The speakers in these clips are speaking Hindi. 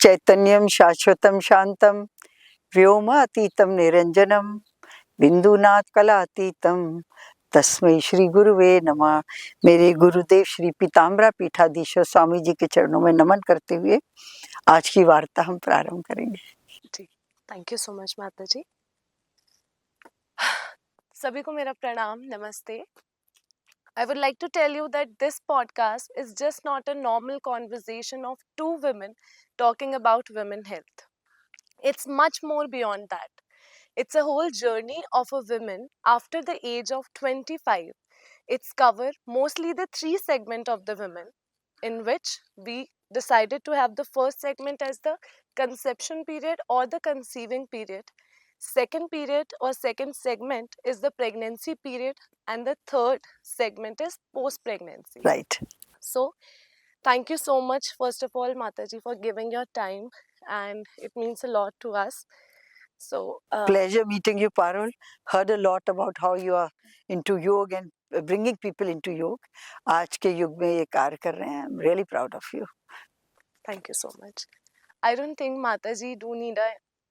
चैतन्यं शाश्वतं शांतं व्योमातीतं निरंजनम बिंदुनाथ कलातीतं तस्मै श्री गुरुवे नमः। मेरे गुरुदेव श्री पीताम्बरा पीठाधीश्वर स्वामी जी के चरणों में नमन करते हुए आज की वार्ता हम प्रारंभ करेंगे। जी, थैंक यू सो मच माता जी। सभी को मेरा प्रणाम, नमस्ते। I would like to tell you that this podcast is just not a normal conversation of two women talking about women health. It's much more beyond that. It's a whole journey of a woman after the age of 25. It's cover mostly the three segment of the women, in which we decided to have the first segment as the conception period or the conceiving period. Second period or second segment is the pregnancy period, and the third segment is post pregnancy. Right. So thank you so much, first of all, Mataji, for giving your time, and it means a lot to us. So Pleasure meeting you, Parul. Heard a lot about how you are into yoga and bringing people into yoga. आज के युग में ये कार्य कर रहे हैं. I'm really proud of you. thank you so much. I don't think Mataji do need a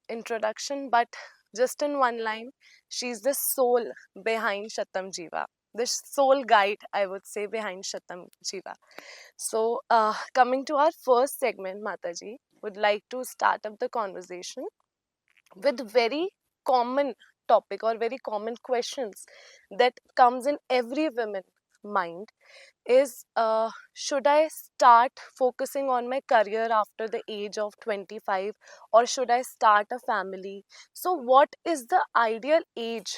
introduction, but just in one line, she's the soul behind Shatam Jiva, the soul guide, I would say, behind Shatam Jiva. So coming to our first segment, Mataji would like to start up the conversation with very common topic or very common questions that comes in every woman mind is should I start focusing on my career after the age of 25, or should I start a family? So what is the ideal age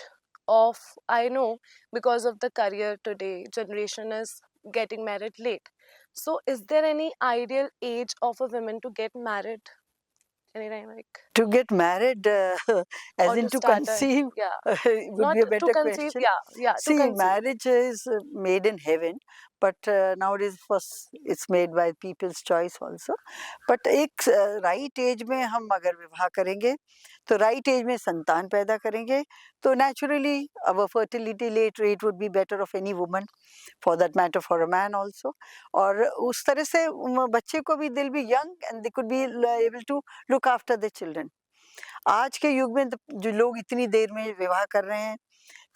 of, I know because of the career today generation is getting married late, so is there any ideal age of a woman to get married anytime, like, To get married, as or in to to start a, conceive, yeah, would not be a to better conceive, question. yeah, to See, conceive. marriage is made in heaven, but nowadays first it's made by people's choice also. But एक right age में हम अगर विवाह करेंगे, तो right age में संतान पैदा करेंगे, तो naturally our fertility rate would be better of any woman, for that matter for a man also. और उस तरह से बच्चे को भी they'll be young and they could be able to look after the children. आज के युग में जो लोग इतनी देर में विवाह कर रहे हैं,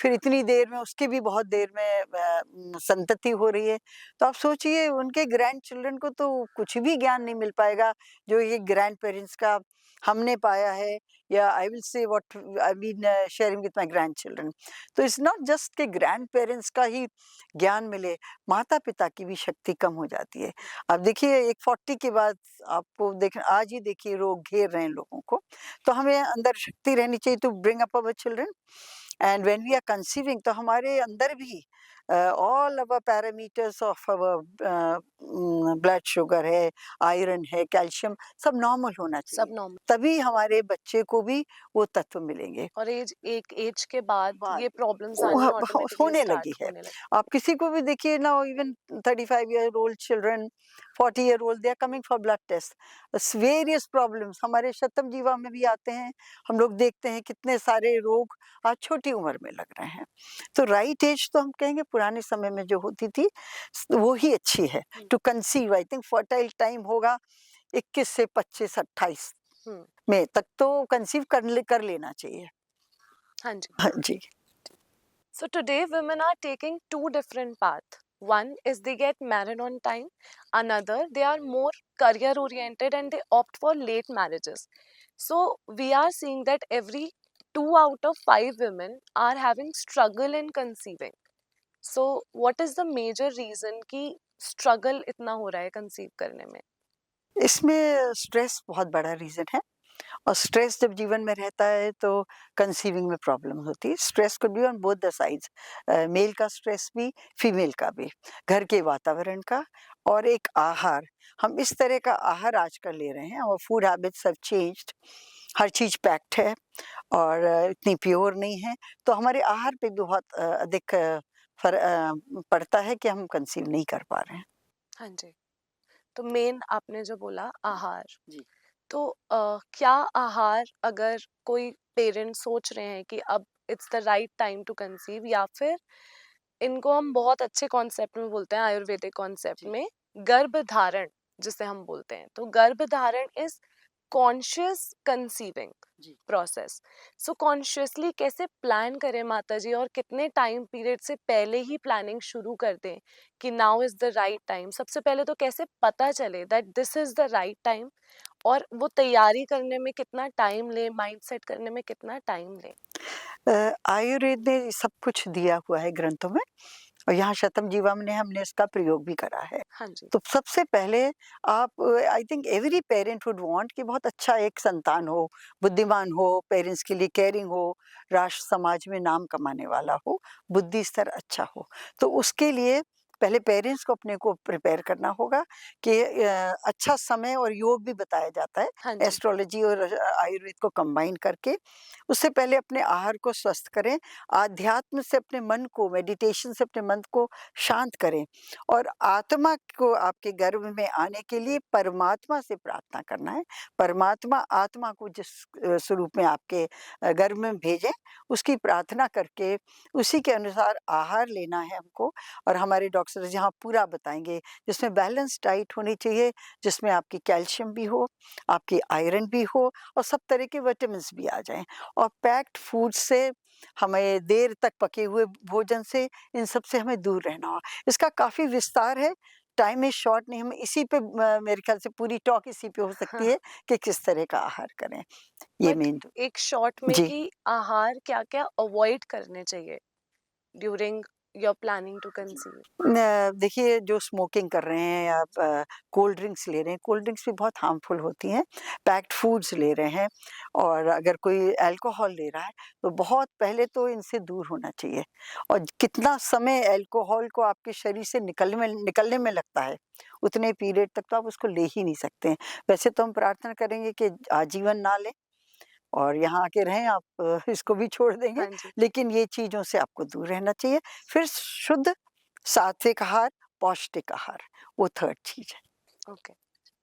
फिर इतनी देर में उसकी भी बहुत देर में संतति हो रही है, तो आप सोचिए उनके ग्रैंड चिल्ड्रन को तो कुछ भी ज्ञान नहीं मिल पाएगा जो ये ग्रैंड पेरेंट्स का हमने पाया है, या I will say what I been sharing with my grandchildren. तो इट्स नॉट जस्ट के ग्रैंड पेरेंट्स का ही ज्ञान मिले, माता पिता की भी शक्ति कम हो जाती है. अब देखिए एक 40 के बाद आपको देख, आज ही देखिए रोग घेर रहे हैं लोगों को, तो हमें अंदर शक्ति रहनी चाहिए to bring up our children. And when we are conceiving, तो हमारे अंदर भी all our parameters of our blood sugar है, आयरन है, कैल्शियम, सब नॉर्मल होना सब चाहिए, नॉर्मल, तभी हमारे बच्चे को भी वो तत्व मिलेंगे. और एक एज के बाद बाद ये प्रॉब्लम्स वो आनी ह- ऑटोमेटिकली होने स्टार्ट लगी है. होने लगी. आप किसी को भी देखिए ना, even 35-year-old children, 40-year-old, they are coming for blood test. Various problems हमारे शतम जीवा में भी आते हैं. हम लोग देखते हैं कितने सारे रोग आज छोटी उम्र में लग रहे हैं. तो राइट एज तो हम कहेंगे पुराने समय में जो होती थी वो ही अच्छी है to conceive. I think fertile time होगा 21 से 25-28 में तक तो कंसीव कर लेना चाहिए. हाँ जी. हाँ जी. So today women are taking two different paths. One is they get married on time, another they are more career oriented and they opt for late marriages. So we are seeing that every 2 out of 5 women are having struggle in conceiving. So what is the major reason कि struggle इतना हो रहा है conceive करने में? इसमें स्ट्रेस बहुत बड़ा रीजन है, और स्ट्रेस जब जीवन में रहता है तो कंसीविंग में प्रॉब्लम होती है. Stress could be on both the sides, male का स्ट्रेस भी, फीमेल का भी, घर के वातावरण का, और एक आहार. हम इस तरह का आहार आजकल ले रहे हैं, और फूड हैबिट्स हैव चेंज्ड. हर चीज पैक्ड है और इतनी प्योर नहीं है, तो हमारे आहार पे भी बहुत अधिक पड़ता है कि हम कंसीव नहीं कर पा रहे हैं. हाँ जी. तो मेन आपने जो बोला आहार, जी. तो क्या आहार अगर कोई पेरेंट सोच रहे हैं कि अब it's the right time to conceive, या फिर इनको हम बहुत अच्छे कॉन्सेप्ट में बोलते हैं, आयुर्वेदिक कॉन्सेप्ट में गर्भ धारण जिसे हम बोलते हैं, तो गर्भ धारण इज कॉन्शियस कंसीविंग जी। प्रोसेस, सो कॉन्शियसली कैसे प्लान करें माता जी, और कितने टाइम पीरियड से पहले ही प्लानिंग शुरू कर दें कि now is the right time? सबसे पहले तो कैसे पता चले that this is the right time, और वो तैयारी करने में कितना टाइम ले, माइंड सेट करने में कितना टाइम ले? आयुर्वेद ने सब कुछ दिया हुआ है ग्रंथों में, और यहाँ शतम जीवा में हमने इसका प्रयोग भी करा है। हाँ जी। तो सबसे पहले आप, I think every parent would want कि बहुत अच्छा एक संतान हो, बुद्धिमान हो, पेरेंट्स के लिए केयरिंग हो, राष्ट्र समाज में नाम कमाने वाला हो, बुद्धि स्तर अच्छा हो। तो उसके लिए पहले पेरेंट्स को अपने को प्रिपेयर करना होगा कि अच्छा समय और योग भी बताया जाता है, हाँ जी। एस्ट्रोलॉजी और आयुर्वेद को कंबाइन करके। उससे पहले अपने आहार को स्वस्थ करें, आध्यात्म से अपने मन को, मेडिटेशन से अपने मन को शांत करें, और आत्मा को आपके गर्भ में आने के लिए परमात्मा से प्रार्थना करना है। परमात्मा आत्मा को जिस स्वरूप में आपके गर्भ में भेजे, उसकी प्रार्थना करके उसी के अनुसार आहार लेना है हमको। और हमारे डॉक्टर यहाँ पूरा बताएंगे, जिसमें बैलेंस डाइट होनी चाहिए, जिसमें आपकी कैल्शियम भी हो, आपकी आयरन भी हो, और सब तरह के विटामिन भी आ जाएं। और पैक्ड फूड से, हमें देर तक पके हुए भोजन से, इन सब से हमें दूर रहना हो। इसका काफ़ी विस्तार है, टाइम इज़ शॉर्ट, नहीं, हम इसी पे मेरे ख्याल से पूरी टॉक इसी पे हो सकती है कि किस तरह का आहार करें। ये बट मेन एक शॉर्ट में जी। कि आहार क्या क्या अवॉइड करने चाहिए during your planning to conceive? देखिए, जो स्मोकिंग कर रहे हैं या कोल्ड ड्रिंक्स ले रहे हैं, कोल्ड ड्रिंक्स भी बहुत हार्मफुल होती हैं। पैक्ड फूड्स ले रहे हैं, और अगर कोई अल्कोहल ले रहा है, तो बहुत पहले तो इनसे दूर होना चाहिए। और कितना समय अल्कोहल को आपके शरीर से निकलने में लगता है, उतने पीरियड तक तो आप उसको ले ही नहीं सकते हैं। वैसे तो हम प्रार्थना करेंगे कि आजीवन ना लें, और यहाँ आके रहें आप, इसको भी छोड़ देंगे, हाँ जी। लेकिन ये चीज़ों से आपको दूर रहना चाहिए। फिर शुद्ध सात्विक आहार, पौष्टिक आहार, वो थर्ड चीज़ है। ओके।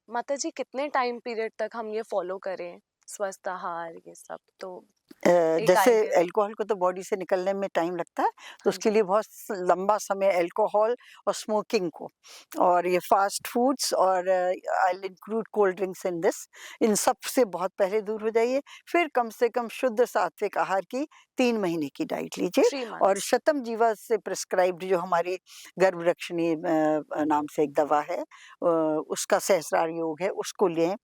माता जी कितने टाइम पीरियड तक हम ये फॉलो करें, स्वस्थ आहार ये सब? तो एक जैसे आइडिया। अल्कोहल को तो बॉडी से निकलने में टाइम लगता है, तो हाँ उसके जी। लिए बहुत लंबा समय अल्कोहल और स्मोकिंग को, और ये फास्ट फूड्स, और I will include cold drinks in this, इन सब से बहुत पहले दूर हो जाइए। फिर कम से कम शुद्ध सात्विक आहार की 3 महीने की डाइट लीजिए, थ्री और मंथ्स शतम जीवा से प्रिस्क्राइब्ड जो हमारी गर्भरक्षणी नाम से एक दवा है, उसका सहस्रार योग है, उसको लें।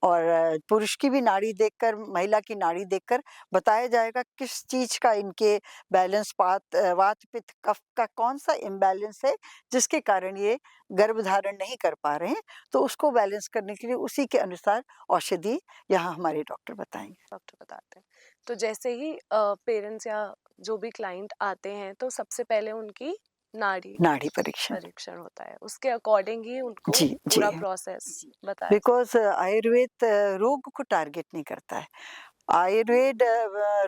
और पुरुष की भी नाड़ी देखकर, महिला की नाड़ी देखकर बताया जाएगा किस चीज़ का इनके बैलेंस, वात पित्त कफ का कौन-सा इम्बैलेंस है, जिसके कारण ये गर्भधारण नहीं कर पा रहे हैं। तो उसको बैलेंस करने के लिए उसी के अनुसार औषधि यहाँ हमारे डॉक्टर बताएँगे। डॉक्टर बताते हैं। तो जैसे ही पेरेंट्स या जो भी क्लाइंट आते हैं, तो सबसे पहले उनकी नाड़ी नाड़ी परीक्षण। परीक्षण होता है, उसके अकॉर्डिंग ही उनको जी, जी। पूरा प्रोसेस बताया जाता बिकॉज़ आयुर्वेद रोग को टारगेट नहीं करता है। आयुर्वेद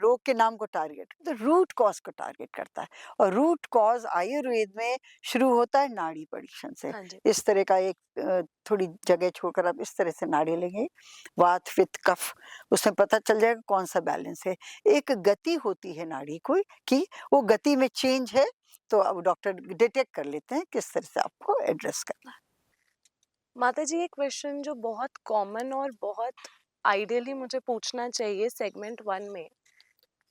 रोग के नाम को टारगेट, तो रूट कॉज को टारगेट करता है, और रूट कॉज आयुर्वेद में शुरू होता है नाड़ी परीक्षण से। है। हाँ जी। इस तरह का एक थोड़ी जगह छोड़कर आप इस तरह से नाड़ी लेंगे, वात पित्त कफ, उसमें पता चल जाएगा कौन सा बैलेंस है। एक गति होती है नाड़ी को कि वो गति में चेंज है, तो अब डॉक्टर डिटेक्ट कर लेते हैं किस तरह से आपको एड्रेस करना है। माता जी एक क्वेश्चन जो बहुत कॉमन और बहुत आइडियली मुझे पूछना चाहिए सेगमेंट 1 में,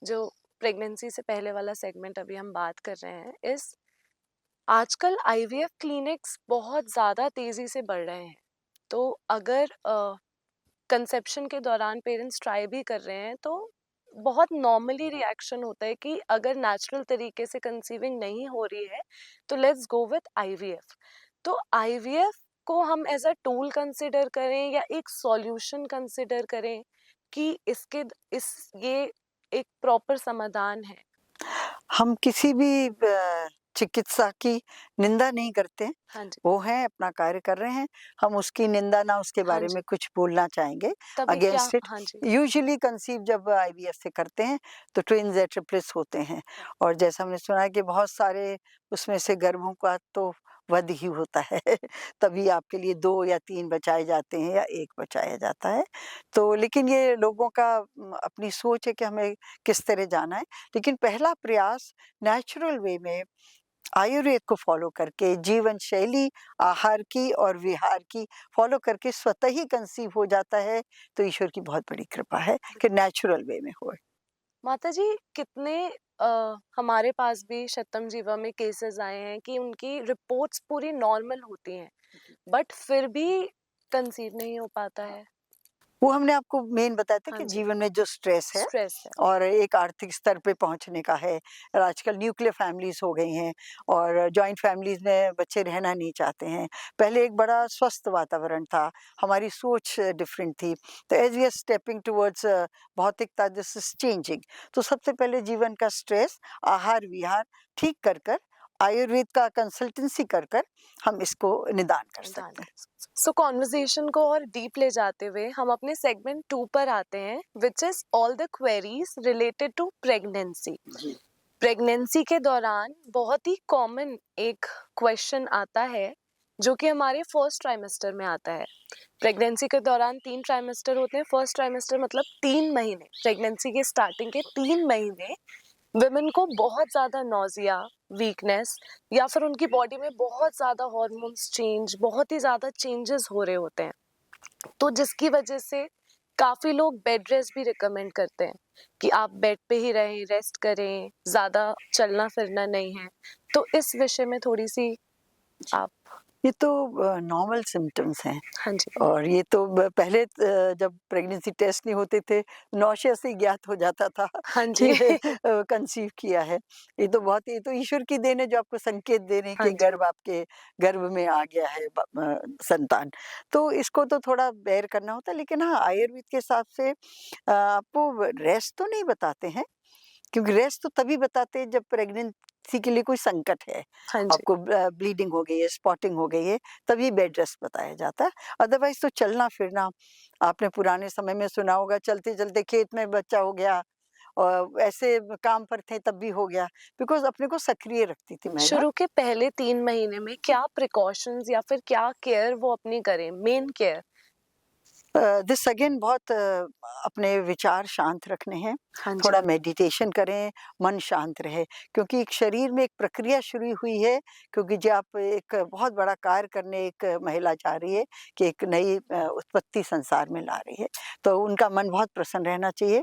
जो प्रेगनेंसी से पहले वाला सेगमेंट अभी हम बात कर रहे हैं, इस आजकल आईवीएफ क्लिनिक्स बहुत ज़्यादा तेज़ी से बढ़ रहे हैं। तो अगर कंसेप्शन के दौरान पेरेंट्स ट्राई भी कर रहे हैं, तो बहुत नॉर्मली रिएक्शन होता है कि अगर नेचुरल तरीके से कंसीविंग नहीं हो रही है, तो लेट्स गो विथ आईवीएफ। तो आईवीएफ को हम एज अ टूल कंसिडर करें या एक सॉल्यूशन कंसिडर करें कि ये एक प्रॉपर समाधान है? हम किसी भी चिकित्सा की निंदा नहीं करते हैं। हाँ जी। वो हैं, अपना कार्य कर रहे हैं। हम उसकी निंदा ना उसके हाँ बारे जी। में कुछ बोलना चाहेंगे तभी क्या? Against it. हाँ जी। यूजुअली कंसीव जब आईवीएफ से करते हैं, तो ट्विन्स या ट्रिपलेट्स होते हैं, और जैसा हमने सुना है कि बहुत सारे उसमें से गर्भों का तो वध ही होता है। तभी आपके लिए 2 या 3 बचाए जाते हैं या 1 बचाया जाता है। तो लेकिन ये लोगों का अपनी सोच है कि हमें किस तरह जाना है। लेकिन पहला प्रयास नेचुरल वे में आयुर्वेद को फ़ॉलो करके, जीवन शैली, आहार की और विहार की फ़ॉलो करके स्वतः ही कंसीव हो जाता है, तो ईश्वर की बहुत बड़ी कृपा है कि नेचुरल वे में होए। माताजी कितने हमारे पास भी शतम जीवा में केसेस आए हैं कि उनकी रिपोर्ट्स पूरी नॉर्मल होती हैं, बट फिर भी कंसीव नहीं हो पाता है। वो हमने आपको मेन बताया था हाँ कि जी, जीवन में जो स्ट्रेस है स्ट्रेस है। और एक आर्थिक स्तर पे पहुँचने का है। और आजकल न्यूक्लियर फैमिलीज़ हो गई हैं और जॉइंट फैमिलीज़ में बच्चे रहना नहीं चाहते हैं। पहले एक बड़ा स्वस्थ वातावरण था, हमारी सोच डिफरेंट थी। तो as we are stepping towards भौतिकता दिस इज़ चेंजिंग। तो सबसे पहले जीवन का स्ट्रेस, आहार-विहार ठीक कर आयुर्वेद का कंसल्टेंसी कर हम इसको निदान कर दान सकते हैं। कर सो कॉन्वर्जेशन को और डीप ले जाते हुए हम अपने सेगमेंट 2 पर आते हैं, which is all the queries related to pregnancy. जी। प्रेगनेंसी के दौरान बहुत ही कॉमन एक क्वेश्चन आता है जो कि हमारे फर्स्ट ट्राइमेस्टर में आता है। प्रेगनेंसी के दौरान 3 ट्राइमेस्टर होते हैं। फर्स्ट ट्राइमेस्टर मतलब 3 महीने, प्रेगनेंसी के स्टार्टिंग के 3 महीने विमेन को बहुत ज़्यादा नौजिया, वीकनेस या फिर उनकी बॉडी में बहुत ज़्यादा हॉर्मोन्स चेंज, बहुत ही ज़्यादा चेंजेस हो रहे होते हैं। तो जिसकी वजह से काफ़ी लोग बेड रेस्ट भी रिकमेंड करते हैं कि आप बेड पे ही रहें, रेस्ट करें, ज़्यादा चलना फिरना नहीं है। तो इस विषय में थोड़ी सी आप। ये तो नॉर्मल सिम्पटम्स हैं हाँ जी। और ये तो पहले जब प्रेगनेंसी टेस्ट नहीं होते थे, नौसिया से ही ज्ञात हो जाता था हाँ कि जी। कंसीव किया है। ये तो ईश्वर की देन है जो आपको संकेत दे रहे हैं हाँ कि जी। गर्भ आपके गर्भ में आ गया है संतान। तो इसको तो थोड़ा बेयर करना होता है, लेकिन हाँ, आयुर्वेद के हिसाब से आपको रेस्ट तो नहीं बताते हैं, क्योंकि रेस्ट तो तभी बताते हैं जब प्रेगनेंसी के लिए कोई संकट है। हाँ जी। आपको ब्लीडिंग हो गई है, स्पॉटिंग हो गई है, तभी बेड रेस्ट बताया जाता है। अदरवाइज़ तो चलना-फिरना, आपने पुराने समय में सुना होगा चलते-चलते खेत में बच्चा हो गया और ऐसे काम पर थे तब भी हो गया, बिकॉज़ अपने को सक्रिय रखती थी महिला। शुरू के पहले 3 महीने में क्या प्रिकॉशंस या फिर क्या केयर वो अपनी करें, मेन केयर? दिस अगेन बहुत अपने विचार शांत रखने हैं, हाँ जी। थोड़ा मेडिटेशन करें, मन शांत रहे, क्योंकि एक शरीर में एक प्रक्रिया शुरू हुई है, क्योंकि जब आप एक बहुत बड़ा कार्य करने एक महिला जा रही है कि एक नई उत्पत्ति संसार में ला रही है, तो उनका मन बहुत प्रसन्न रहना चाहिए।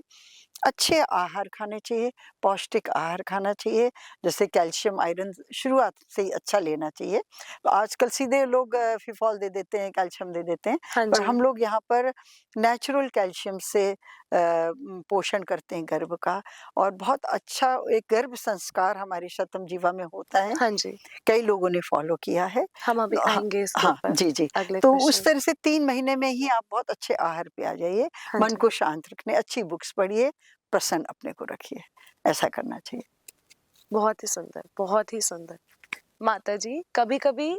अच्छे आहार खाने चाहिए, पौष्टिक आहार खाना चाहिए, जैसे कैल्शियम, आयरन शुरुआत से ही अच्छा लेना चाहिए। तो आजकल सीधे लोग फ़िफ़ॉल दे देते हैं, कैल्शियम दे देते हैं, हाँ पर जी। हम लोग यहाँ पर नेचुरल कैल्शियम से पोषण करते हैं गर्भ का और बहुत अच्छा एक गर्भ संस्कार हमारी शतमजीवा में होता है, हाँ जी। कई लोगों ने फ़ॉलो किया है। हम अभी हाँ, आएँगे इसके हाँ, ऊपर, जी, जी। अगले तो क्वेश्चन उस में। तरह से 3 महीने में ही आप बहुत अच्छे आहार पे आ जाइए, हाँ मन जी। को शांत रखने, अच्छी बुक्स पढ़िए, प्रसन्न अपने को रखिए, ऐसा करना चाहिए। बहुत ही सुंदर, बहुत ही सुंदर। माताजी, कभी-कभी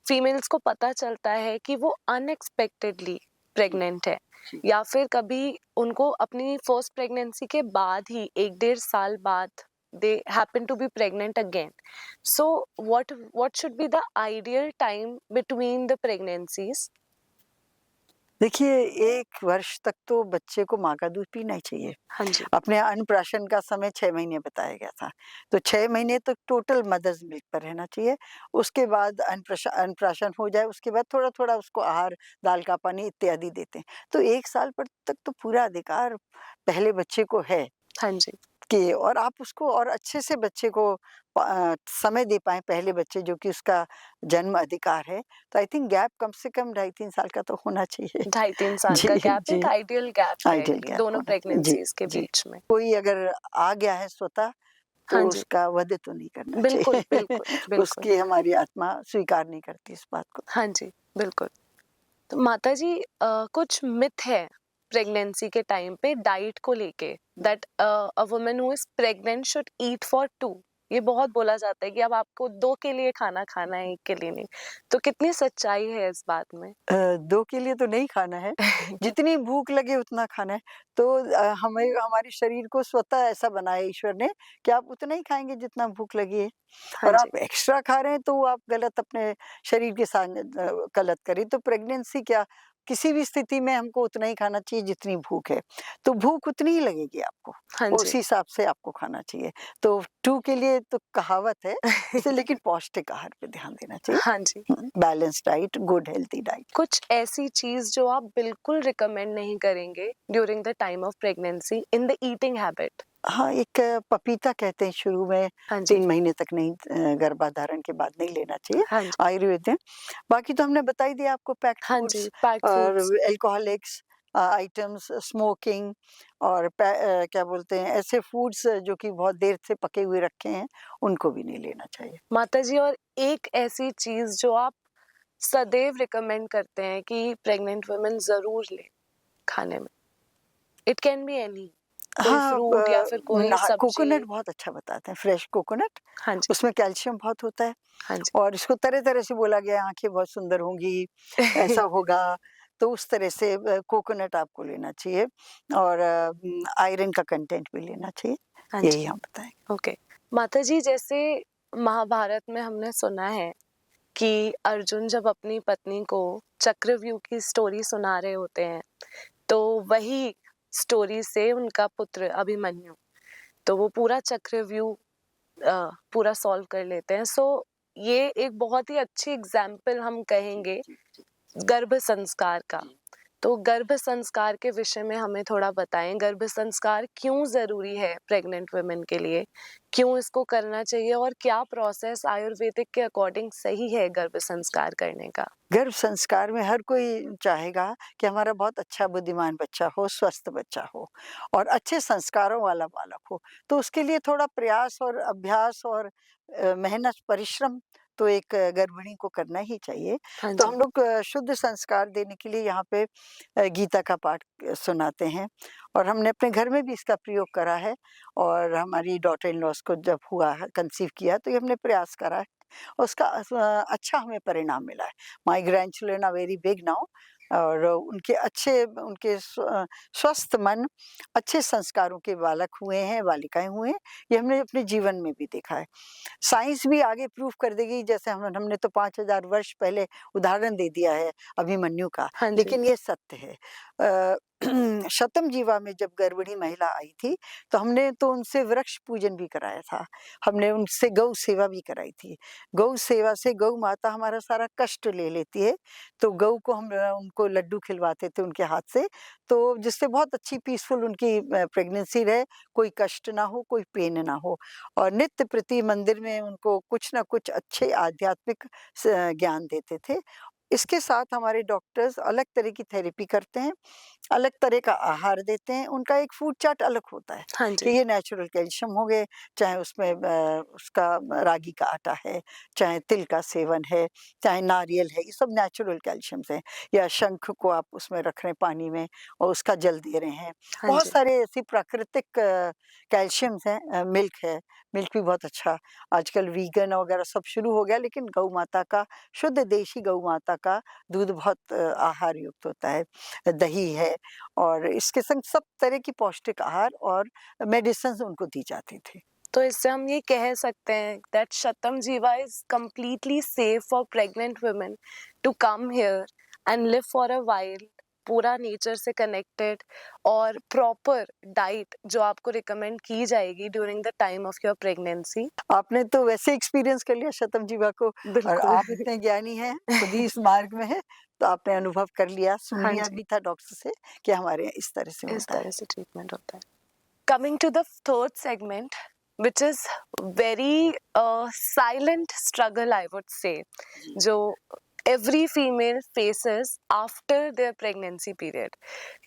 फीमेल्स को पता चलता है कि वो अनएक्सपेक्टेडली प्रेग्नेंट है, जी। या फिर कभी उनको अपनी फर्स्ट प्रेगनेंसी के बाद ही 1 डेढ़ साल बाद they happen to be pregnant again. So what should be the ideal time between the pregnancies? देखिए, 1 वर्ष तक तो बच्चे को माँ का दूध पीना ही चाहिए। हाँ जी। अपने अन्नप्राशन का समय 6 महीने बताया गया था, तो 6 महीने तक टोटल मदर्स मिल्क पर रहना चाहिए। उसके बाद अन्नप्राशन हो जाए, उसके बाद थोड़ा-थोड़ा उसको आहार, दाल का पानी इत्यादि देते हैं। तो 1 साल पर तक तो पूरा अधिकार पहले बच्चे को है हाँ जी। कि और आप उसको और अच्छे से बच्चे को समय दे पाएँ, पहले बच्चे जो कि उसका जन्म अधिकार है। तो आई थिंक गैप कम से कम 2.5-3 साल का तो होना चाहिए। 2.5-3 साल का जी, गैप एक जी। आइडियल गैप है आइडियल कि गैप दोनों होना जी, प्रेगनेंसीज के जी। बीच में। कोई अगर आ गया है स्वतः, तो हाँ जी। उसका वध तो नहीं करना बिल्कुल, चाहिए। बिल्कुल, बिल्कुल। उसकी हमारी आत्मा स्वीकार नहीं करती इस बात को। हाँ जी, बिल्कुल। तो माताजी, कुछ मिथ है प्रेगनेंसी के टाइम पे डाइट को लेके, that a woman who is pregnant should eat for 2। ये बहुत बोला जाता है कि अब आपको 2 के लिए खाना खाना है, 1 के लिए नहीं। तो कितनी सच्चाई है इस बात में? 2 के लिए तो नहीं खाना है, जितनी भूख लगे उतना खाना है। तो हमें हमारे शरीर को स्वतः ऐसा बनाया ईश्वर ने कि आप उतना ही खाएँगे जितना भूख लगी है हाँ और जी। आप एक्स्ट्रा खा रहे हैं तो वो आप गलत अपने शरीर के साथ गलत करें। तो प्रेगनेंसी क्या किसी भी स्थिति में हमको उतना ही खाना चाहिए जितनी भूख है। तो भूख उतनी ही लगेगी आपको, हाँ उस जी। हिसाब से आपको खाना चाहिए। तो 2 के लिए तो कहावत है, इसे लेकिन पौष्टिक आहार पे ध्यान देना चाहिए। हाँ जी। Balanced diet, good healthy diet. कुछ ऐसी चीज़ जो आप बिल्कुल रिकमेंड नहीं करेंगे during the time of pregnancy in the eating habit? हाँ, एक पपीता कहते हैं शुरू में हाँ जी। 3 महीने तक नहीं, गर्भाधारण के बाद नहीं लेना चाहिए, हाँ जी। आयुर्वेद में। बाकी तो हमने बता ही दिया आपको, पैक्ड हाँ जी, फूड्स पैक्ड और फूड्स। अल्कोहलिक्स आइटम्स, स्मोकिंग और क्या बोलते हैं, ऐसे फूड्स जो कि बहुत देर से पके हुए रखे हैं, उनको भी नहीं लेना चाहिए। माताजी, और एक ऐसी चीज़ जो आप सदैव रिकमेंड करते हैं कि प्रेग्नेंट वुमेन ज़रूर लें खाने में? इट कैन बी एनी, कोई हाँ, फ्रूट या फिर कोई कोकोनट सब्ज़ी। बहुत अच्छा बताते हैं, फ्रेश कोकोनट, हाँ जी। उसमें कैल्शियम बहुत होता है। हाँ जी। और इसको तरह-तरह से बोला गया है, आँखें बहुत सुंदर होंगी, ऐसा होगा, तो उस तरह से कोकोनट आपको लेना चाहिए और आयरन का कंटेंट भी लेना चाहिए, हाँ यही जी। हम बताएँ। ओके। माताजी, जैसे महाभारत में हमने सुना है कि अर्जुन जब अपनी पत्नी को चक्रव्यूह की स्टोरी सुना रहे होते हैं, तो वही स्टोरी से उनका पुत्र अभिमन्यु, तो वो पूरा चक्रव्यूह पूरा सॉल्व कर लेते हैं। सो ये एक बहुत ही अच्छी एग्जाम्पल हम कहेंगे गर्भ संस्कार का। तो गर्भ संस्कार के विषय में हमें थोड़ा बताएं, गर्भ संस्कार क्यों जरूरी है प्रेग्नेंट वुमेन के लिए, क्यों इसको करना चाहिए और क्या प्रोसेस आयुर्वेदिक के अकॉर्डिंग सही है गर्भ संस्कार करने का? गर्भ संस्कार में हर कोई चाहेगा कि हमारा बहुत अच्छा बुद्धिमान बच्चा हो, स्वस्थ बच्चा हो और अच्छे संस्कारों वाला बालक हो। तो उसके लिए थोड़ा प्रयास और अभ्यास और मेहनत, परिश्रम तो एक गर्भिणी को करना ही चाहिए। हाँ तो जी। हम लोग शुद्ध संस्कार देने के लिए यहाँ पे गीता का पाठ सुनाते हैं और हमने अपने घर में भी इसका प्रयोग करा है और हमारी डॉटर इन लॉज़ को जब हुआ है, कंसीव किया, तो ये हमने प्रयास करा है। उसका अच्छा हमें परिणाम मिला है। My grandchildren are very big now और उनके अच्छे, उनके स्वस्थ मन, अच्छे संस्कारों के बालक हुए हैं, बालिकाएँ हुए हैं, ये हमने अपने जीवन में भी देखा है। साइंस भी आगे प्रूव कर देगी, जैसे हमने तो 5000 वर्ष पहले उदाहरण दे दिया है अभिमन्यु का, हाँ जी। लेकिन ये सत्य है। अ, शतम जीवा में जब गर्भिणी महिला आई थी, तो हमने तो उनसे वृक्ष पूजन भी कराया था। हमने उनसे गौ सेवा भी कराई थी। गौ सेवा से गौ माता हमारा सारा कष्ट ले लेती है, तो गऊ को हम उनको लड्डू खिलवाते थे उनके हाथ से, तो जिससे बहुत अच्छी पीसफुल उनकी प्रेगनेंसी रहे, कोई कष्ट ना हो, कोई पेन ना हो। और नित्य प्रति मंदिर में उनको कुछ ना कुछ अच्छे आध्यात्मिक ज्ञान देते थे। इसके साथ हमारे डॉक्टर्स अलग तरह की थेरेपी करते हैं, अलग तरह का आहार देते हैं, उनका एक फूड चार्ट अलग होता है हाँ कि जी। ये नेचुरल कैल्शियम हो गए, चाहे उसमें उसका रागी का आटा है, चाहे तिल का सेवन है, चाहे नारियल है, ये सब नेचुरल कैल्शियम्स हैं। या शंख को आप उसमें रख रहे हैं पानी में और उसका जल दे रहे हैं। हाँ बहुत जी। सारे ऐसी प्राकृतिक कैल्शियम्स हैं। मिल्क है, मिल्क भी बहुत अच्छा, आजकल वीगन वगैरह सब शुरू हो गया, लेकिन गौ माता का, शुद्ध देशी गौ माता का दूध बहुत आहार युक्त होता है। दही है और इसके संग सब तरह की पौष्टिक आहार और मेडिसिन्स उनको दी जाती थी। तो इससे हम ये कह सकते हैं दैट शतम जीवा is completely safe for pregnant women to come here and live for a while, पूरा नेचर से कनेक्टेड, और प्रॉपर डाइट जो आपको रिकमेंड की जाएगी during the time of your pregnancy. आपने तो वैसे एक्सपीरियंस कर लिया शतम जीवा को और बिल्कुल। आप इतने ज्ञानी हैं, खुद ही इस मार्ग में हैं, तो आपने अनुभव कर लिया, सुन हाँ लिया जी, भी था डॉक्टर से कि हमारे यहाँ इस तरह से इस होता है। तरह से ट्रीटमेंट होता है। Coming to the third segment, which is very silent struggle, I would say, जो every female faces after their pregnancy period.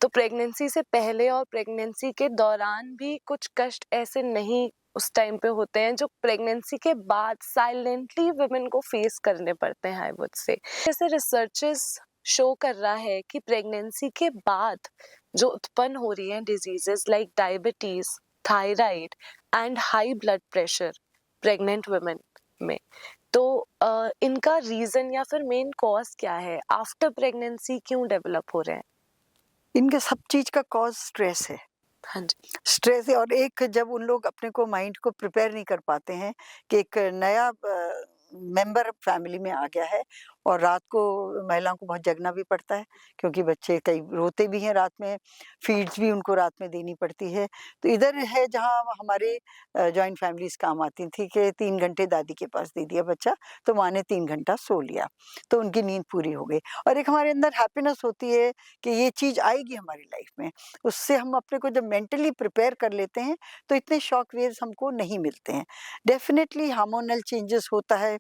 तो प्रेगनेंसी से पहले और प्रेगनेंसी के दौरान भी कुछ कष्ट ऐसे नहीं उस टाइम पे होते हैं जो प्रेगनेंसी के बाद साइलेंटली वुमेन को फेस करने पड़ते हैं, आई वुड से। जैसे रिसर्चेस शो कर रहा है कि प्रेगनेंसी के बाद जो उत्पन्न हो रही हैं diseases like diabetes, thyroid and high blood pressure pregnant women में, तो इनका रीजन या फिर मेन कॉज क्या है, आफ्टर प्रेगनेंसी क्यों डेवलप हो रहे हैं? इनके सब चीज़ का कॉज़ स्ट्रेस है। हाँ जी। स्ट्रेस है और एक जब उन लोग अपने को माइंड को प्रिपेयर नहीं कर पाते हैं कि एक नया मेंबर फैमिली में आ गया है और रात को महिलाओं को बहुत जगना भी पड़ता है, क्योंकि बच्चे कई रोते भी हैं रात में, फीड्स भी उनको रात में देनी पड़ती है। तो इधर है जहाँ हमारे जॉइंट फैमिलीज़ काम आती थी कि 3 घंटे दादी के पास दे दिया बच्चा, तो माँ ने 3 घंटा सो लिया, तो उनकी नींद पूरी हो गई। और एक हमारे अंदर हैप्पीनेस होती है कि ये चीज़ आएगी हमारी लाइफ में, उससे हम अपने को जब मेंटली प्रिपेयर कर लेते हैं, तो इतने शॉक वेव्स हमको नहीं मिलते हैं। डेफ़िनेटली हार्मोनल चेंजेस होता है,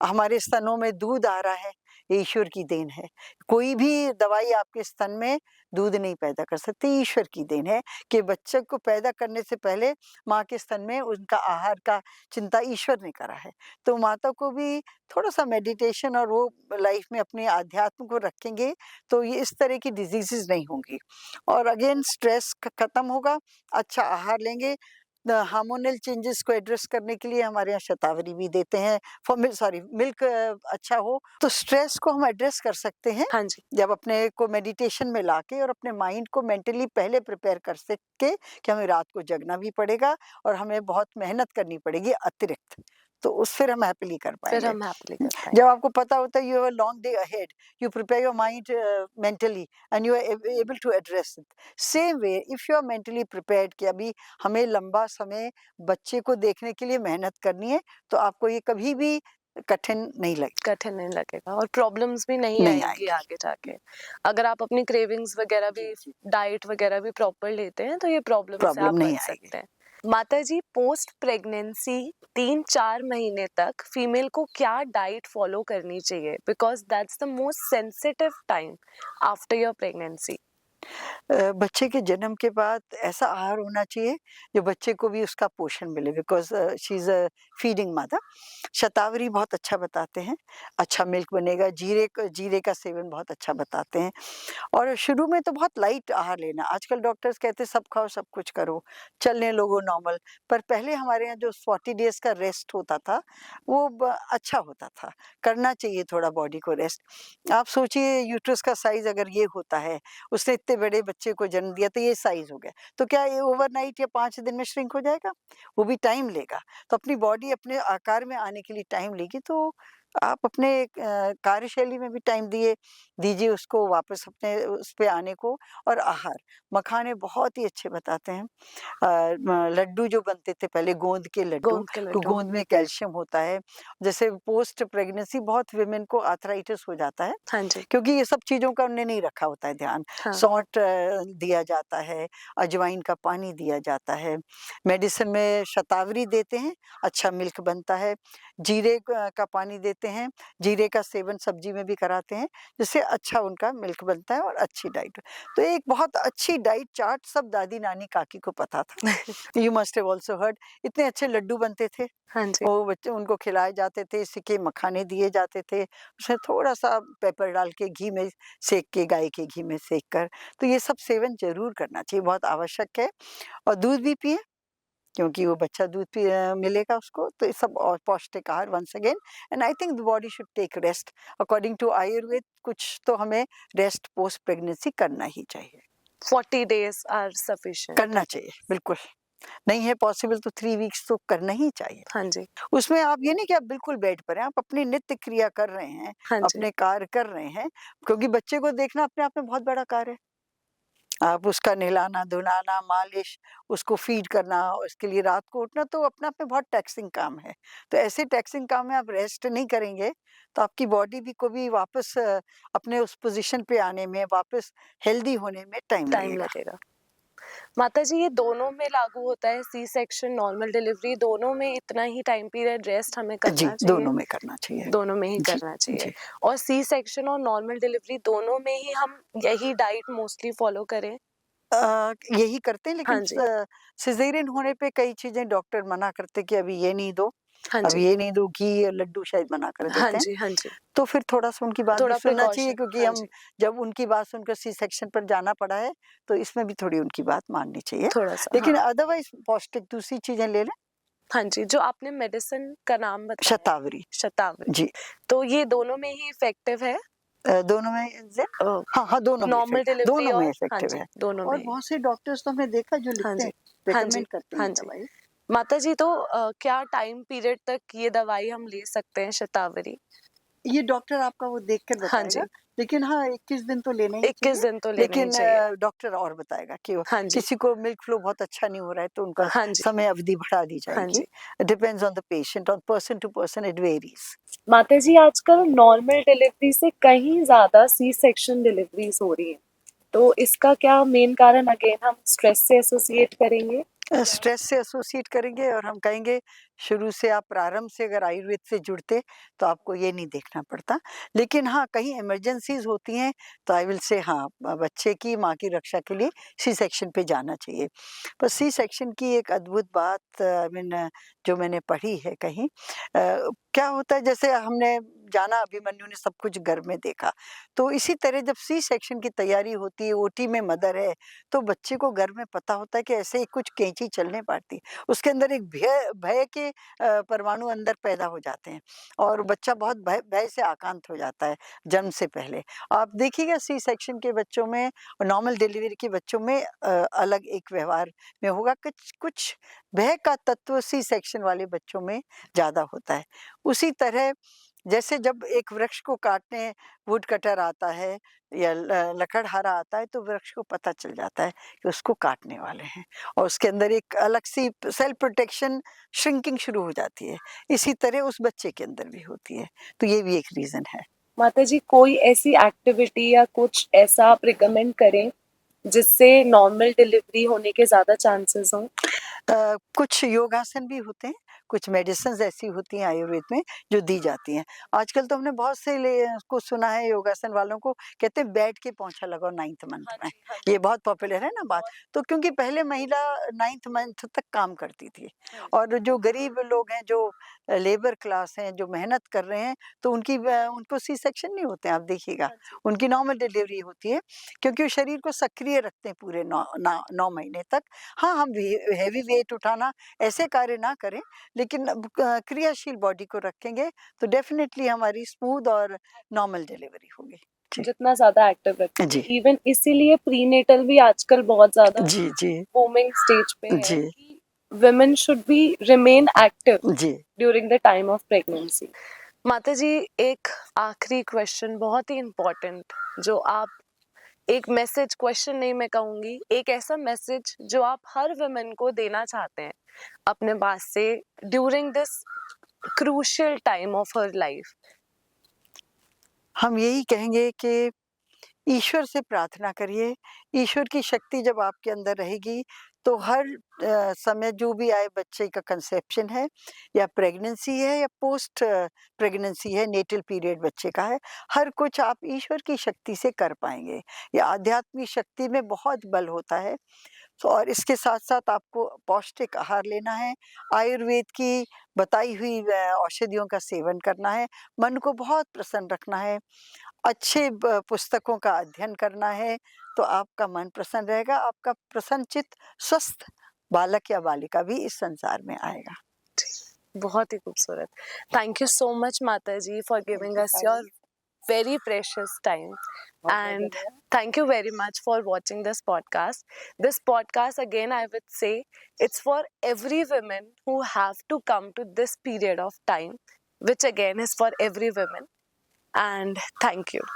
हमारे स्तनों में दूध आ रहा है, ये ईश्वर की देन है। कोई भी दवाई आपके स्तन में दूध नहीं पैदा कर सकती, ईश्वर की देन है कि बच्चे को पैदा करने से पहले माँ के स्तन में उनका आहार का चिंता ईश्वर ने करा है। तो माता को भी थोड़ा-सा मेडिटेशन और वो लाइफ में अपने अध्यात्म को रखेंगे, तो ये इस तरह की डिज़ीज़ेज़ नहीं होंगी। और अगेन स्ट्रेस ख खत्म होगा, अच्छा आहार लेंगे, हार्मोनल चेंजेस को एड्रेस करने के लिए हमारे यहाँ शतावरी भी देते हैं, मिल्क अच्छा हो, तो स्ट्रेस को हम एड्रेस कर सकते हैं, हाँ जी, जब अपने को मेडिटेशन में लाके और अपने माइंड को मेंटली पहले प्रिपेयर कर सके कि हमें रात को जगना भी पड़ेगा और हमें बहुत मेहनत करनी पड़ेगी अतिरिक्त, तो फिर हम हैपीली कर फिर पाएँगे। हम हैपीली कर जब पाएँगे। आपको पता होता है you have a long day ahead, you prepare your mind mentally and you are able to address it. Same way, if you are mentally prepared कि अभी हमें लंबा समय बच्चे को देखने के लिए मेहनत करनी है, तो आपको ये कभी भी कठिन नहीं लगेगा, कठिन नहीं लगेगा और प्रॉब्लम्स भी नहीं नहीं आएँगी आएगी। आगे जाके। अगर आप अपनी क्रेविंग्स वगैरह भी, डाइट वगैरह भी प्रॉपर लेते हैं, तो ये प्रॉब्लम से आप प्रॉब्लम नहीं बच आएगी। सकते हैं। माताजी, पोस्ट प्रेगनेंसी 3-4 महीने तक फीमेल को क्या डाइट फॉलो करनी चाहिए? Because that's the most sensitive time after your pregnancy. बच्चे के जन्म के बाद ऐसा आहार होना चाहिए जो बच्चे को भी उसका पोषण मिले, because she is a feeding mother. शतावरी बहुत अच्छा बताते हैं, अच्छा मिल्क बनेगा, जीरे का सेवन बहुत अच्छा बताते हैं। और शुरू में तो बहुत लाइट आहार लेना, आजकल डॉक्टर्स कहते हैं सब खाओ, सब कुछ करो, चलने लगो नॉर्मल। पर पहले हमारे यहाँ जो 40 डेज़ का रेस्ट होता था, वो अच्छा होता था, करना चाहिए थोड़ा बॉडी को रेस्ट। आप सोचिए यूट्रस का साइज़ अगर ये होता है, उसने इतने बड़े बच्चे को जन्म दिया तो ये साइज़ हो गया, तो क्या ये ओवरनाइट या 5 दिन में श्रिंक हो जाएगा? वो भी टाइम लेगा। तो अपनी बॉडी अपने आकार में आने के लिए टाइम लेगी, तो आप अपने कार्यशैली में भी टाइम दीजिए उसको वापस अपने उस पे आने को। और आहार, मखाने बहुत ही अच्छे बताते हैं। लड्डू जो बनते थे पहले, गोंद के लड्डू, गोंद के तो लड्डू। गोंद में कैल्शियम होता है। जैसे पोस्ट प्रेगनेंसी बहुत विमेन को आर्थराइटिस हो जाता है, हाँ जी, क्योंकि ये सब चीज़ों का उन्होंने नहीं रखा होता है ध्यान। हाँ। सौंठ दिया जाता है, अजवाइन का पानी दिया जाता है, मेडिसिन में शतावरी देते हैं, अच्छा मिल्क बनता है, जीरे का पानी देते हैं, जीरे का सेवन सब्जी में भी कराते हैं, जिससे अच्छा उनका मिल्क बनता है और अच्छी डाइट। तो एक बहुत अच्छी डाइट चार्ट सब दादी-नानी, काकी को पता था। You must have also heard, इतने अच्छे लड्डू बनते थे, हाँ जी, वो बच्चे उनको खिलाए जाते थे, सिके मखाने दिए जाते थे, उसमें थोड़ा-सा पेपर डाल के घी में सेक के, गाय के घी में सेक कर, तो ये सब सेवन ज़रूर करना चाहिए, बहुत आवश्यक है। और दूध भी पिएँ, क्योंकि वो बच्चा मिलेगा उसको, तो ये सब और पौष्टिक आहार once again. And I think the body should take rest according to Ayurveda, कुछ तो हमें रेस्ट पोस्ट प्रेगनेंसी करना ही चाहिए, 40 डेज़ आर सफिशिएंट। करना चाहिए, बिल्कुल। नहीं है पॉसिबल तो 3 वीक्स तो करना ही चाहिए। हाँ जी, उसमें आप ये नहीं कि आप बिल्कुल बेड पर हैं, आप अपनी नित्य क्रिया कर रहे हैं, हाँ जी। अपने कार्य कर रहे हैं, क्योंकि बच्चे को देखना अपने आप में बहुत बड़ा कार्य है। आप उसका नहलाना, धुलाना, मालिश, उसको फ़ीड करना, उसके लिए रात को उठना, तो अपने आप में बहुत टैक्सिंग काम है। तो ऐसे टैक्सिंग काम में आप रेस्ट नहीं करेंगे, तो आपकी बॉडी भी को भी वापस अपने उस पोज़ीशन पे आने में, वापस हेल्दी होने में टाइम टाइम लगेगा। लगेगा। माताजी, ये दोनों में लागू होता है, सी सेक्शन, नॉर्मल डिलीवरी, दोनों में इतना ही टाइम पीरियड रेस्ट हमें जी, करना चाहिए? दोनों में करना चाहिए। दोनों में ही जी, करना चाहिए। जी। और सी सेक्शन और नॉर्मल डिलीवरी दोनों में ही हम यही डाइट मोस्टली फॉलो करें? यही करते हैं, हाँ लेकिन जी, सिज़ेरियन होने पे कई चीज़ें डॉक्टर मना करते हैं कि अभी ये नहीं दो, हाँ अब जी, ये नहीं दो, घी और लड्डू शायद मना कर हाँ देते हैं। जी, हाँ जी। तो फिर थोड़ा-सा उनकी बात भी थोड़ा सुनना चाहिए, प्रिकॉशन, क्योंकि हाँ हम जी, जब उनकी बात सुनकर सी सेक्शन पर जाना पड़ा है, तो इसमें भी थोड़ी उनकी बात माननी चाहिए। थोड़ा-सा, लेकिन हाँ। अदरवाइज़ पौष्टिक दूसरी चीज़ें ले लें, हाँ जी, जो आपने मेडिसिन का नाम बताया, शतावरी। शतावरी, जी। तो ये दोनों में ही इफेक्टिव है? दोनों में इज़ इट? अ, हाँ, हाँ, नॉर्मल डिलीवरी दोनों में और हाँ इफ़ेक्टिव जी, है। दोनों में और ही। बहुत से डॉक्टर्स तो हमने देखा जो हाँ लिखते जी, हैं, हाँ जी, रिकमेंड करते हैं हाँ ये जी। दवाई। माताजी, तो क्या टाइम पीरियड तक ये दवाई हम ले सकते हैं, शतावरी? ये डॉक्टर आपका वो देख कर हाँ जी। बताएगा, लेकिन हाँ 21 दिन तो लेना ही 21 चाहिए। दिन तो लेना ही लेकिन चाहिए। डॉक्टर और बताएगा कि हाँ जी। किसी को मिल्क फ्लो बहुत अच्छा नहीं हो रहा है तो उनका हाँ जी। समय अवधि बढ़ा दी हाँ जाएगी। जी। Depends on the patient, on person to person it varies. माता जी आजकल नॉर्मल डिलीवरी से कहीं ज़्यादा सी सेक्शन डिलीवरीज हो रही है, तो इसका क्या मेन कारण अगेन हम स्ट्रेस से एसोसिएट करेंगे? स्ट्रेस से एसोसिएट करेंगे और हम कहेंगे शुरू से आप प्रारंभ से अगर आयुर्वेद से जुड़ते तो आपको ये नहीं देखना पड़ता। लेकिन हाँ, कहीं इमरजेंसीज़ होती हैं तो आई विल से हाँ, बच्चे की माँ की रक्षा के लिए सी सेक्शन पे जाना चाहिए। पर सी सेक्शन की एक अद्भुत बात आई मीन जो मैंने पढ़ी है कहीं क्या होता है जैसे हमने जाना अभिमन्यु ने सब कुछ घर में देखा, तो इसी तरह जब सी सेक्शन की तैयारी होती है, ओटी में मदर है, तो बच्चे को घर में पता होता है कि ऐसे ही कुछ कैंची चलने पड़ती है। उसके अंदर एक भय भय के परमाणु अंदर पैदा हो जाते हैं और बच्चा बहुत भय भय से आकांत हो जाता है जन्म से पहले। आप देखिएगा सी सेक्शन के बच्चों में और नॉर्मल डिलीवरी के बच्चों में अलग एक व्यवहार में होगा, कुछ कुछ भय का तत्व सी सेक्शन वाले बच्चों में ज़्यादा होता है। उसी तरह जैसे जब एक वृक्ष को काटने वुड कटर आता है या लकड़हारा आता है तो वृक्ष को पता चल जाता है कि उसको काटने वाले हैं और उसके अंदर एक अलग सी सेल्फ प्रोटेक्शन श्रिंकिंग शुरू हो जाती है। इसी तरह उस बच्चे के अंदर भी होती है, तो ये भी एक रीजन है। माता जी कोई ऐसी एक्टिविटी या कुछ ऐसा आप रिकमेंड करें जिससे नॉर्मल डिलीवरी होने के ज़्यादा चांसेस हों? कुछ योगासन भी होते हैं, कुछ मेडिसिन्स ऐसी होती हैं आयुर्वेद में जो दी जाती हैं। आजकल तो हमने बहुत से को सुना है योगासन वालों को कहते हैं बैठ के पोंछा लगाओ 9th मंथ हाँ में। जी, हाँ जी। ये बहुत पॉपुलर है ना बात। बहुत। तो क्योंकि पहले महिला 9th मंथ तक काम करती थी हाँ जी। और जो गरीब लोग हैं, जो लेबर क्लास हैं, जो मेहनत कर रहे हैं, तो उनको सी सेक्शन नहीं होते हैं, आप देखिएगा। हाँ जी। उनकी नॉर्मल डिलीवरी होती है क्योंकि वो शरीर को सक्रिय रखते हैं पूरे 9 महीने तक। हाँ, हम हेवी वेट उठाना ऐसे कार्य ना करें, लेकिन अब क्रियाशील बॉडी को रखेंगे तो डेफिनिटली हमारी स्मूथ और नॉर्मल डिलीवरी होगी। जी। जितना ज़्यादा एक्टिव रखेंगे। जी। इवन इसीलिए प्रीनेटल भी आजकल बहुत ज़्यादा जी, जी। बूमिंग स्टेज पे है जी। कि women should be remain active ji. during the time of pregnancy. माता जी एक आखिरी क्वेश्चन बहुत ही इम्पोर्टेंट जो आप एक मैसेज क्वेश्चन नहीं मैं कहूँगी एक ऐसा मैसेज जो आप हर वुमेन को देना चाहते हैं अपने पास से during this crucial time of her life. हम यही कहेंगे कि ईश्वर से प्रार्थना करिए, ईश्वर की शक्ति जब आपके अंदर रहेगी तो हर समय जो भी आए बच्चे का कंसेप्शन है या प्रेगनेंसी है या पोस्ट प्रेगनेंसी है, नेटल पीरियड बच्चे का है, हर कुछ आप ईश्वर की शक्ति से कर पाएँगे। ये आध्यात्मिक शक्ति में बहुत बल होता है। तो और इसके साथ-साथ आपको पौष्टिक आहार लेना है, आयुर्वेद की बताई हुई औषधियों का सेवन करना है, मन को बहुत प्रसन्न रखना है, अच्छे पुस्तकों का अध्ययन करना है, तो आपका मन प्रसन्न रहेगा, आपका प्रसन्नचित्त स्वस्थ बालक या बालिका भी इस संसार में आएगा। बहुत ही खूबसूरत। थैंक यू सो मच माता जी for giving us your very precious time and thank you very much for watching this podcast again I would say it's for every woman who have to come to this period of time which again is for every woman and thank you.